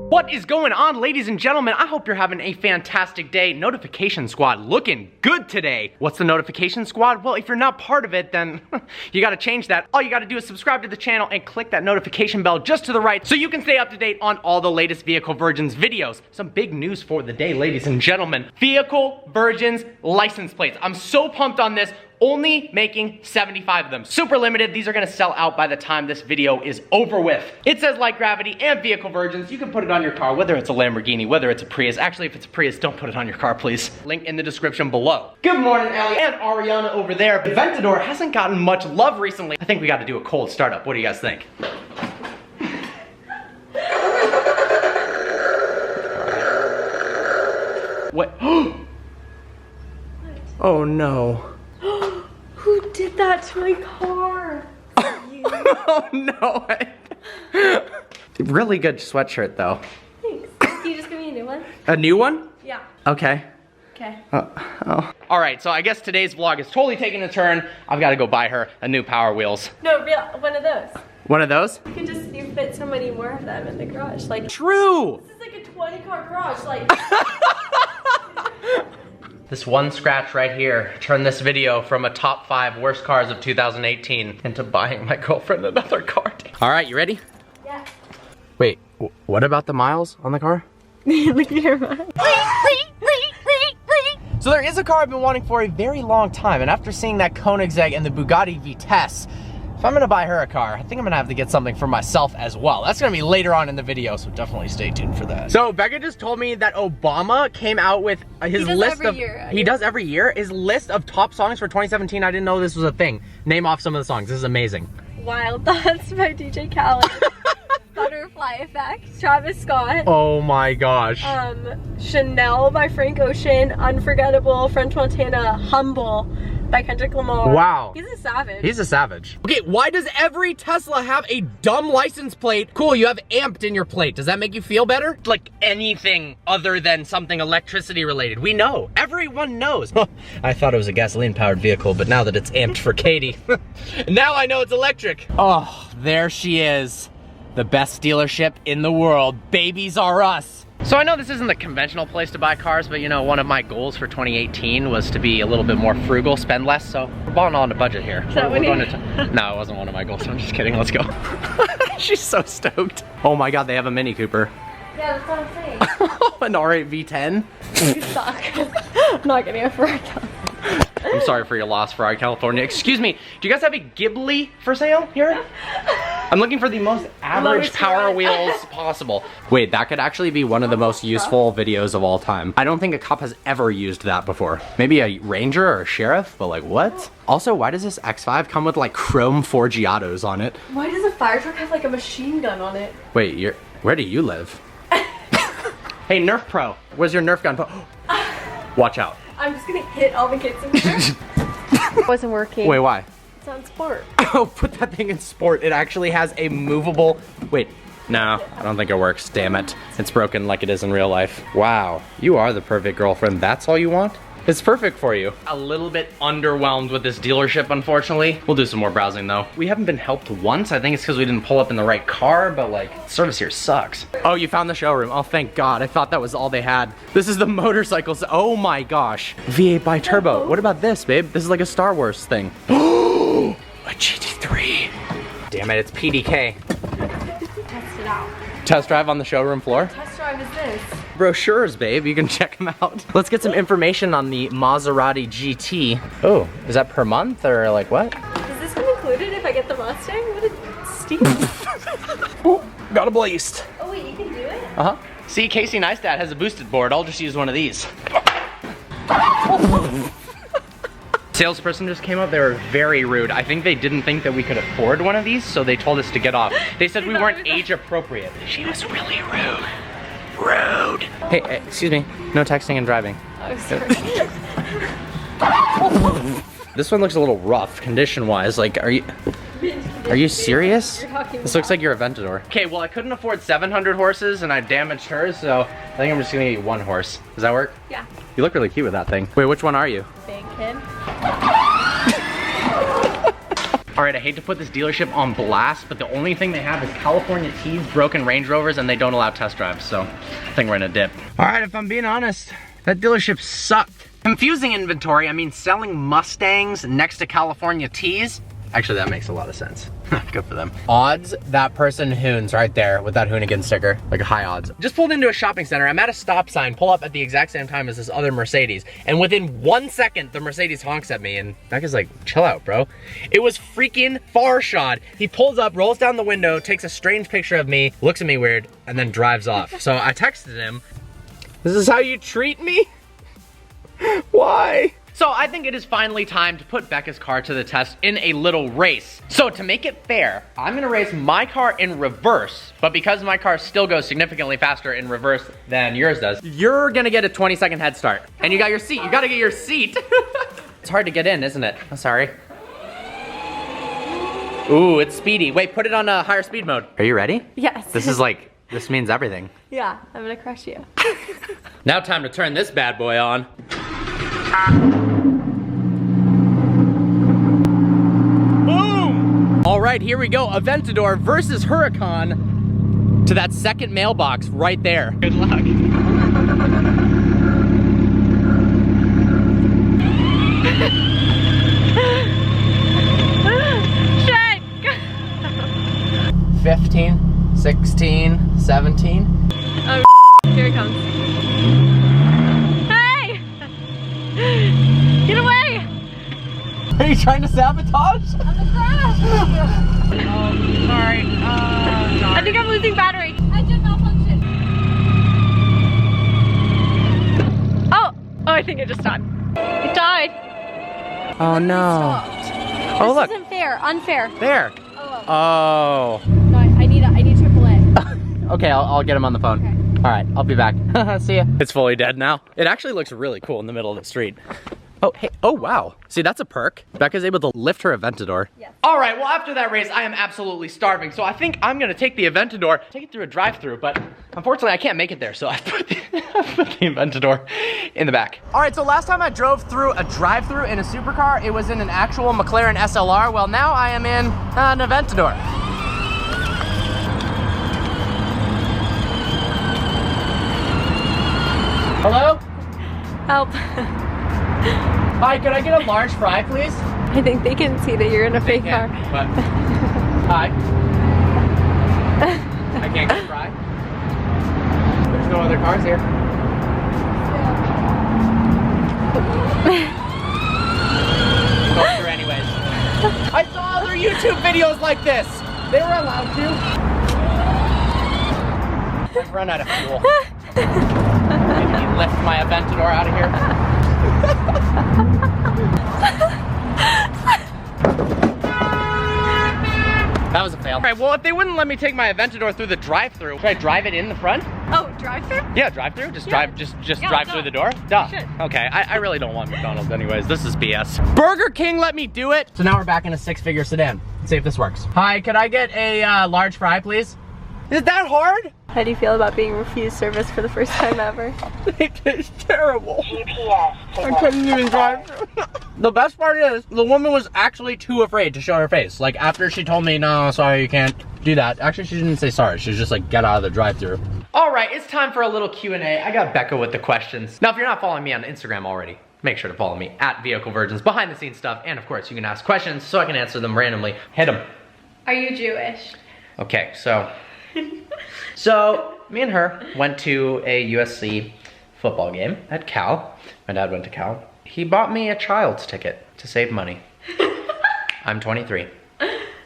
What is going on, ladies and gentlemen? I hope you're having a fantastic day. Notification Squad looking good today. What's the Notification Squad? Well, if you're not part of it, then you gotta change that. All you gotta do is subscribe to the channel and click that notification bell just to the right so you can stay up to date on all the latest Vehicle Virgins videos. Some big news for the day, ladies and gentlemen. Vehicle Virgins license plates. I'm so pumped on this. Only making 75 of them. Super limited. These are gonna sell out by the time this video is over with. It says Light Gravity and Vehicle Virgins. You can put it on your car, whether it's a Lamborghini, whether it's a Prius. Actually, if it's a Prius, don't put it on your car, please. Link in the description below. Good morning, Ellie and Ariana over there. The Aventador hasn't gotten much love recently. I think we gotta do a cold startup. What do you guys think? What? Oh no. Who did that to my car? Oh no. Really good sweatshirt though. Thanks. Can you just give me a new one? A new one? Yeah. Okay. Okay. Oh. All right, so I guess today's vlog is totally taking a turn. I've got to go buy her a new Power Wheels. No, one of those. One of those? You fit so many more of them in the garage. Like, true. This is like a 20-car garage. Like. This one scratch right here turned this video from a top 5 worst cars of 2018 into buying my girlfriend another car. All right, you ready? Yeah. Wait, what about the miles on the car? Look at your miles. So there is a car I've been wanting for a very long time, and after seeing that Koenigsegg and the Bugatti Vitesse, if I'm gonna buy her a car, I think I'm gonna have to get something for myself as well. That's gonna be later on in the video, so definitely stay tuned for that. So Becca just told me that Obama came out with his list of— He does every year? His list of top songs for 2017. I didn't know this was a thing. Name off some of the songs. This is amazing. Wild Thoughts by DJ Khaled. Butterfly Effect, Travis Scott. Oh my gosh. Chanel by Frank Ocean. Unforgettable, French Montana. Humble by Kendrick Lamar. Wow. He's a savage. He's a savage. Okay, why does every Tesla have a dumb license plate? Cool, you have amped in your plate. Does that make you feel better? Like anything other than something electricity related. We know. Everyone knows. I thought it was a gasoline powered vehicle, but now that it's amped for Katie, now I know it's electric. Oh, there she is. The best dealership in the world. Babies are us. So I know this isn't the conventional place to buy cars, but you know, one of my goals for 2018 was to be a little bit more frugal, spend less, so we're balling on a budget here. Is that No, it wasn't one of my goals, I'm just kidding, let's go. She's so stoked. Oh my God, they have a Mini Cooper. Yeah, that's what I'm saying. An R8 V10? You suck. I'm not getting a Ferrari. I'm sorry for your loss, Ferrari California. Excuse me, do you guys have a Ghibli for sale here? I'm looking for the most average Power Wheels possible. Wait, that could actually be one of the most useful videos of all time. I don't think a cop has ever used that before. Maybe a ranger or a sheriff, but like what? Also, why does this X5 come with like chrome Forgiatos on it? Why does a fire truck have like a machine gun on it? Wait, where do you live? Hey, Nerf Pro, where's your Nerf gun? Watch out. I'm just gonna hit all the kids in here. It wasn't working. Wait, why? It's on sport. Oh, put that thing in sport. It actually has a movable, wait, no, I don't think it works, damn it. It's broken like it is in real life. Wow, you are the perfect girlfriend. That's all you want? It's perfect for you. A little bit underwhelmed with this dealership, unfortunately. We'll do some more browsing though. We haven't been helped once. I think it's because we didn't pull up in the right car, but like, service here sucks. Oh, you found the showroom. Oh, thank God. I thought that was all they had. This is the motorcycles. Oh my gosh. V8 bi-turbo. What about this, babe? This is like a Star Wars thing. Oh, a GT3. Damn it, it's PDK. Test it out. Test drive on the showroom floor? What test drive is this? Brochures, babe, you can check them out. Let's get some information on the Maserati GT. Oh, is that per month or like what? Is this one included if I get the Mustang? What a steal. Oh, got a blast. Oh wait, you can do it? Uh-huh. See, Casey Neistat has a boosted board. I'll just use one of these. Salesperson just came up. They were very rude. I think they didn't think that we could afford one of these, so they told us to get off. They said we weren't age appropriate. She was really rude. Rude. Hey, excuse me. No texting and driving. Oh, sorry. This one looks a little rough condition-wise. Like, are you serious? This looks like your Aventador. Okay, well, I couldn't afford 700 horses and I damaged hers, so I think I'm just gonna get 1 horse. Does that work? Yeah. You look really cute with that thing. Wait, which one are you? Big kid. All right, I hate to put this dealership on blast, but the only thing they have is California T's, broken Range Rovers, and they don't allow test drives, so I think we're in a dip. All right, if I'm being honest, that dealership sucked. Confusing inventory, I mean selling Mustangs next to California T's. Actually, that makes a lot of sense. Good for them. Odds, that person hoons right there with that Hoonigan sticker. Like high odds. Just pulled into a shopping center. I'm at a stop sign, pull up at the exact same time as this other Mercedes. And within 1 second, the Mercedes honks at me and that guy's like, chill out, bro. It was freaking Farshad. He pulls up, rolls down the window, takes a strange picture of me, looks at me weird, and then drives off. So I texted him, this is how you treat me? Why? So I think it is finally time to put Becca's car to the test in a little race. So to make it fair, I'm gonna race my car in reverse, but because my car still goes significantly faster in reverse than yours does, you're gonna get a 20-second head start. And you got your seat, you gotta get your seat. It's hard to get in, isn't it? I'm sorry. Ooh, it's speedy. Wait, put it on a higher speed mode. Are you ready? Yes. This is like, this means everything. Yeah, I'm gonna crush you. Now time to turn this bad boy on. Boom! All right, here we go. Aventador versus Huracan to that second mailbox right there. Good luck. Shit! 15, 16, 17. Oh, here it comes. Hey! Get away! Are you trying to sabotage? On the grass! Oh, sorry. No. I think I'm losing battery. Engine malfunction. Oh! Oh, I think it just died. It died. Oh no. Oh look. This isn't fair. Unfair. There. Oh. Oh. No, I need AAA. Okay, I'll get him on the phone. Okay. All right, I'll be back. See ya. It's fully dead now. It actually looks really cool in the middle of the street. Oh, hey, oh wow. See, that's a perk. Becca's able to lift her Aventador. Yes. All right, well after that race, I am absolutely starving. So I think I'm gonna take the Aventador, take it through a drive-through, but unfortunately I can't make it there. So I put the Aventador in the back. All right, so last time I drove through a drive-through in a supercar, it was in an actual McLaren SLR. Well, now I am in an Aventador. Hello? Help. Hi, could I get a large fry, please? I think they can see that you're in a fake car. But, hi. I can't get a fry. There's no other cars here. Go through anyways. I saw other YouTube videos like this. They were allowed to. I've run out of fuel. Can you lift my Aventador out of here? That was a fail. All right, well, if they wouldn't let me take my Aventador through the drive-through, should I drive it in the front? Oh, drive-through? Yeah, drive-through. Just Yeah. drive through the door. Duh. You should. Okay, I really don't want McDonald's anyways. This is BS. Burger King let me do it. So now we're back in a 6-figure sedan. Let's see if this works. Hi, could I get a large fry, please? Is it that hard? How do you feel about being refused service for the first time ever? It's terrible. I couldn't even drive through. The best part is, the woman was actually too afraid to show her face. Like, after she told me, no, sorry, you can't do that. Actually, she didn't say sorry. She was just like, get out of the drive-thru. All right, it's time for a little Q&A. I got Becca with the questions. Now, if you're not following me on Instagram already, make sure to follow me at Vehicle Virgins, behind the scenes stuff. And of course, you can ask questions so I can answer them randomly. Hit them. Are you Jewish? Okay, so me and her went to a USC football game at Cal. My dad went to Cal. He bought me a child's ticket to save money. I'm 23.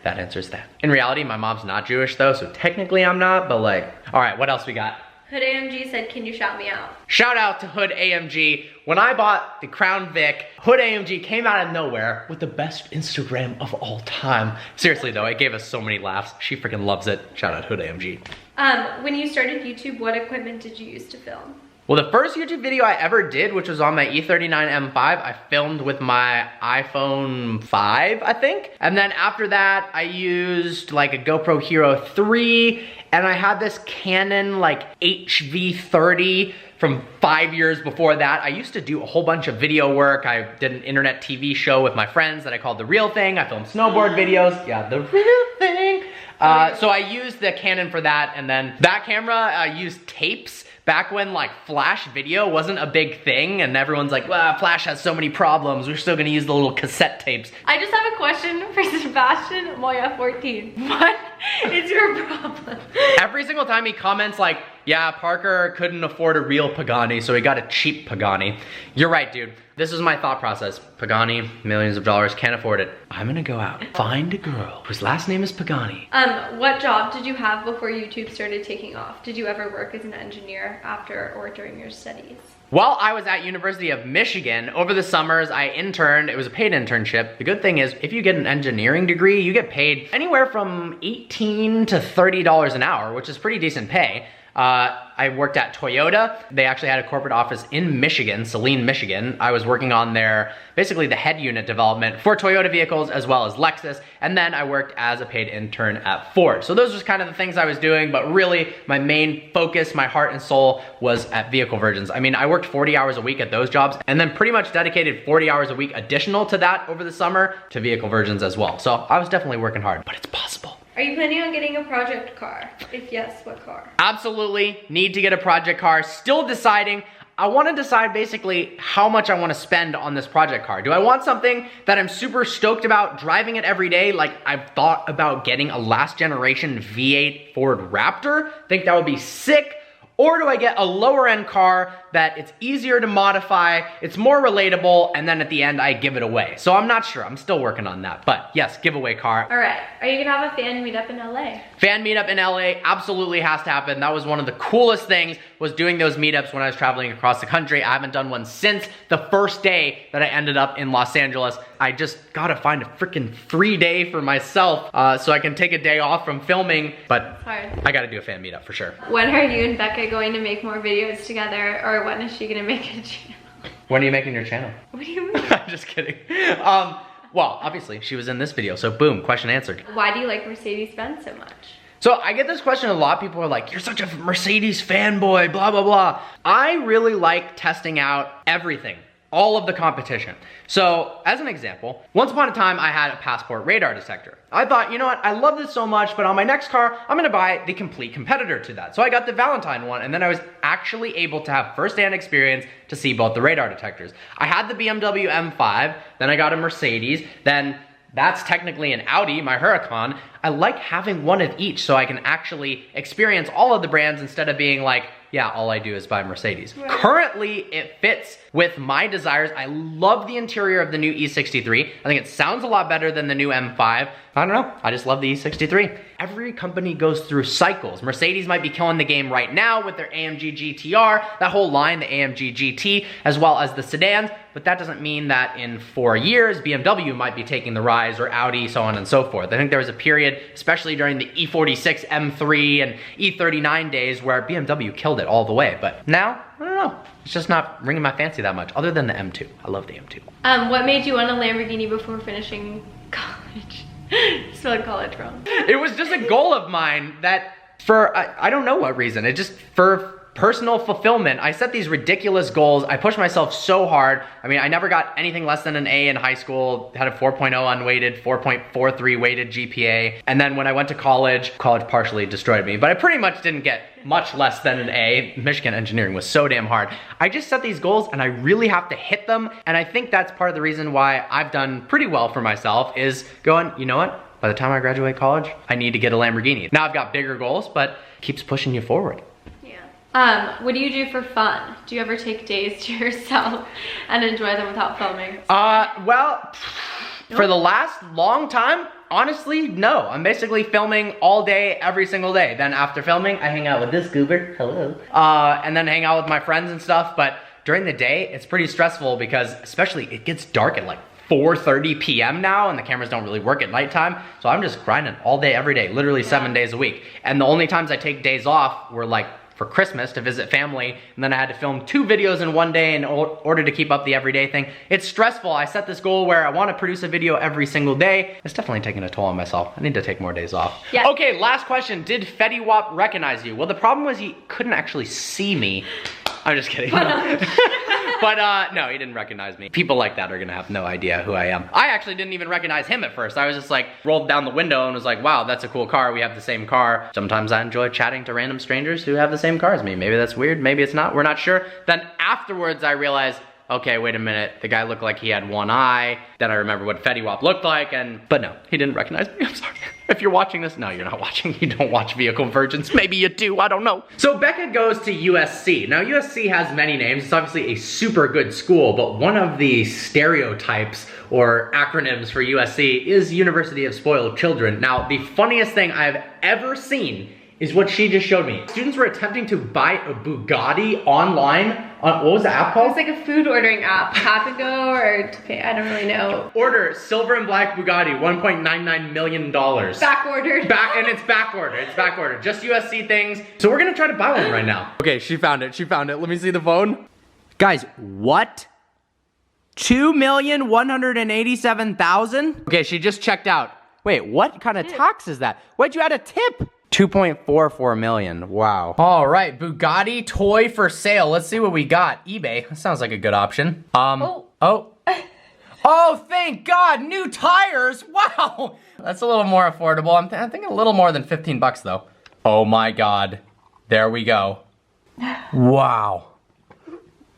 That answers that. In reality, my mom's not Jewish though, so technically I'm not, but like, all right, what else we got? Hood AMG said, can you shout me out? Shout out to Hood AMG. When I bought the Crown Vic, Hood AMG came out of nowhere with the best Instagram of all time. Seriously though, it gave us so many laughs. She freaking loves it. Shout out Hood AMG. When you started YouTube, what equipment did you use to film? Well, the first YouTube video I ever did, which was on my E39 M5, I filmed with my iPhone 5, I think. And then after that, I used like a GoPro Hero 3, and I had this Canon like HV30 from 5 years before that. I used to do a whole bunch of video work. I did an internet TV show with my friends that I called The Real Thing. I filmed snowboard videos. Yeah, The Real Thing. So I used the Canon for that, and then that camera, I used tapes back when like flash video wasn't a big thing, and everyone's like, well, flash has so many problems, we're still gonna use the little cassette tapes. I just have a question for Sebastian Moya 14. What is your problem? Every single time he comments like, yeah, Parker couldn't afford a real Pagani, so he got a cheap Pagani. You're right, dude. This is my thought process. Pagani, millions of dollars, can't afford it. I'm gonna go out, find a girl whose last name is Pagani. What job did you have before YouTube started taking off? Did you ever work as an engineer after or during your studies? While I was at University of Michigan, over the summers I interned. It was a paid internship. The good thing is, if you get an engineering degree, you get paid anywhere from $18 to $30 an hour, which is pretty decent pay. I worked at Toyota. They actually had a corporate office in Michigan, Saline, Michigan. I was working on their, basically the head unit development for Toyota vehicles as well as Lexus. And then I worked as a paid intern at Ford. So those were kind of the things I was doing, but really my main focus, my heart and soul was at Vehicle Virgins. I mean, I worked 40 hours a week at those jobs and then pretty much dedicated 40 hours a week additional to that over the summer to Vehicle Virgins as well. So I was definitely working hard, but it's possible. Are you planning on getting a project car? If yes, what car? Absolutely, need to get a project car. Still deciding. I want to decide basically how much I want to spend on this project car. Do I want something that I'm super stoked about driving it every day? Like I've thought about getting a last generation V8 Ford Raptor. Think that would be sick. Or do I get a lower end car that it's easier to modify, it's more relatable, and then at the end I give it away? So I'm not sure, I'm still working on that. But yes, giveaway car. All right, are you gonna have a fan meetup in LA? Fan meetup in LA absolutely has to happen. That was one of the coolest things, was doing those meetups when I was traveling across the country. I haven't done one since the first day that I ended up in Los Angeles. I just gotta find a freaking free day for myself so I can take a day off from filming, but I gotta do a fan meetup for sure. When are you and Becca going to make more videos together, or when is she gonna make a channel? When are you making your channel? What do you mean? I'm just kidding. Well, obviously she was in this video, so boom, question answered. Why do you like Mercedes-Benz so much? So I get this question a lot. People are like, you're such a Mercedes fanboy, blah, blah, blah. I really like testing out everything, all of the competition. So as an example, once upon a time I had a passport radar detector. I thought, you know what, I love this so much, but on my next car, I'm gonna buy the complete competitor to that. So I got the Valentine one, and then I was actually able to have firsthand experience to see both the radar detectors. I had the BMW M5, then I got a Mercedes, then that's technically an Audi, my Huracan. I like having one of each so I can actually experience all of the brands instead of being like, yeah, all I do is buy Mercedes. Right. Currently, it fits with my desires. I love the interior of the new E63. I think it sounds a lot better than the new M5. I don't know, I just love the E63. Every company goes through cycles. Mercedes might be killing the game right now with their AMG GTR, that whole line, the AMG GT, as well as the sedans, but that doesn't mean that in 4 years, BMW might be taking the rise, or Audi, so on and so forth. I think there was a period, especially during the E46 M3 and E39 days, where BMW killed it all the way, but now, I don't know. It's just not ringing my fancy that much, other than the M2. I love the M2. What made you want a Lamborghini before finishing college? Spelled college wrong. It was just a goal of mine that for, I don't know what reason, it just, for personal fulfillment. I set these ridiculous goals. I pushed myself so hard. I mean, I never got anything less than an A in high school, had a 4.0 unweighted, 4.43 weighted GPA. And then when I went to college partially destroyed me, but I pretty much didn't get much less than an A. Michigan engineering was so damn hard. I just set these goals and I really have to hit them. And I think that's part of the reason why I've done pretty well for myself, is going, you know what? By the time I graduate college, I need to get a Lamborghini. Now I've got bigger goals, but it keeps pushing you forward. What do you do for fun? Do you ever take days to yourself and enjoy them without filming? Well, for the last long time, honestly, no. I'm basically filming all day, every single day. Then after filming, I hang out with this goober, hello. And then hang out with my friends and stuff. But during the day, it's pretty stressful because especially it gets dark at like 4:30 p.m. now, and the cameras don't really work at nighttime. So I'm just grinding all day, every day, literally 7 days a week. And the only times I take days off were like for Christmas to visit family, and then I had to film 2 videos in one day in order to keep up the everyday thing. It's stressful. I set this goal where I want to produce a video every single day. It's definitely taking a toll on myself. I need to take more days off. Yeah. Okay, last question. Did Fetty Wap recognize you? Well, the problem was he couldn't actually see me. I'm just kidding. But no, he didn't recognize me. People like that are gonna have no idea who I am. I actually didn't even recognize him at first. I was just like, rolled down the window and was like, wow, that's a cool car. We have the same car. Sometimes I enjoy chatting to random strangers who have the same car as me. Maybe that's weird, maybe it's not, we're not sure. Then afterwards I realized, okay, wait a minute, the guy looked like he had one eye. Then I remember what Fetty Wap looked like, but no, he didn't recognize me, I'm sorry. If you're watching this, no, you're not watching. You don't watch Vehicle Virgins. Maybe you do, I don't know. So Becca goes to USC. Now USC has many names. It's obviously a super good school, but one of the stereotypes or acronyms for USC is University of Spoiled Children. Now, the funniest thing I've ever seen is what she just showed me. Students were attempting to buy a Bugatti online on, what was the app called? It's like a food ordering app, Tap and Go or I don't really know. Order silver and black Bugatti, $1.99 million. Back ordered. And it's back ordered, it's back ordered. Just USC things. So we're gonna try to buy one right now. Okay, she found it, Let me see the phone. Guys, what? 2,187,000? Okay, she just checked out. Wait, what kind of tax is that? Why'd you add a tip? 2.44 million, wow. All right, Bugatti toy for sale. Let's see what we got. eBay, that sounds like a good option. Oh, thank God, new tires, wow. That's a little more affordable. I'm thinking a little more than 15 bucks though. Oh my God, there we go. Wow.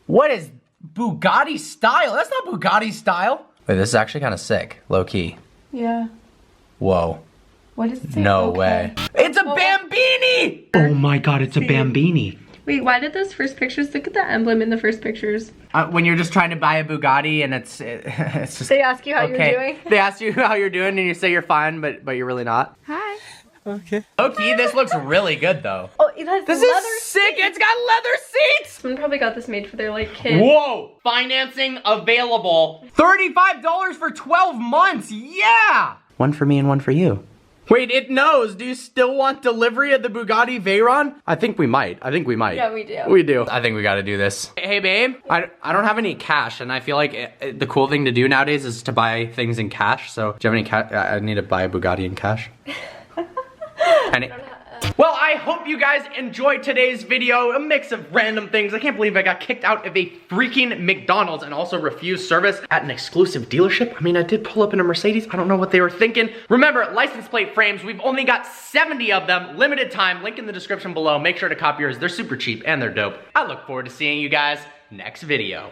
What is Bugatti style? That's not Bugatti style. Wait, this is actually kind of sick, low key. Yeah. Whoa. What is it? No way. It's a Bambini! Oh my God, it's a Bambini. Wait, why did those first pictures, look at the emblem in the first pictures. When you're just trying to buy a Bugatti and it's just... They ask you how you're doing? They ask you how you're doing and you say you're fine, but you're really not. Hi. Okay. Okay, this looks really good though. Oh, it has this leather is sick, it's got leather seats! Someone probably got this made for their like kid. Whoa! Financing available. $35 for 12 months, yeah! One for me and one for you. Wait, it knows. Do you still want delivery of the Bugatti Veyron? I think we might. Yeah, we do. We do. I think we gotta do this. Hey, babe. I don't have any cash, and I feel like the cool thing to do nowadays is to buy things in cash. So, do you have any cash? I need to buy a Bugatti in cash. Well, I hope you guys enjoyed today's video. A mix of random things. I can't believe I got kicked out of a freaking McDonald's and also refused service at an exclusive dealership. I mean, I did pull up in a Mercedes. I don't know what they were thinking. Remember, license plate frames, we've only got 70 of them, limited time. Link in the description below. Make sure to copy yours. They're super cheap and they're dope. I look forward to seeing you guys next video.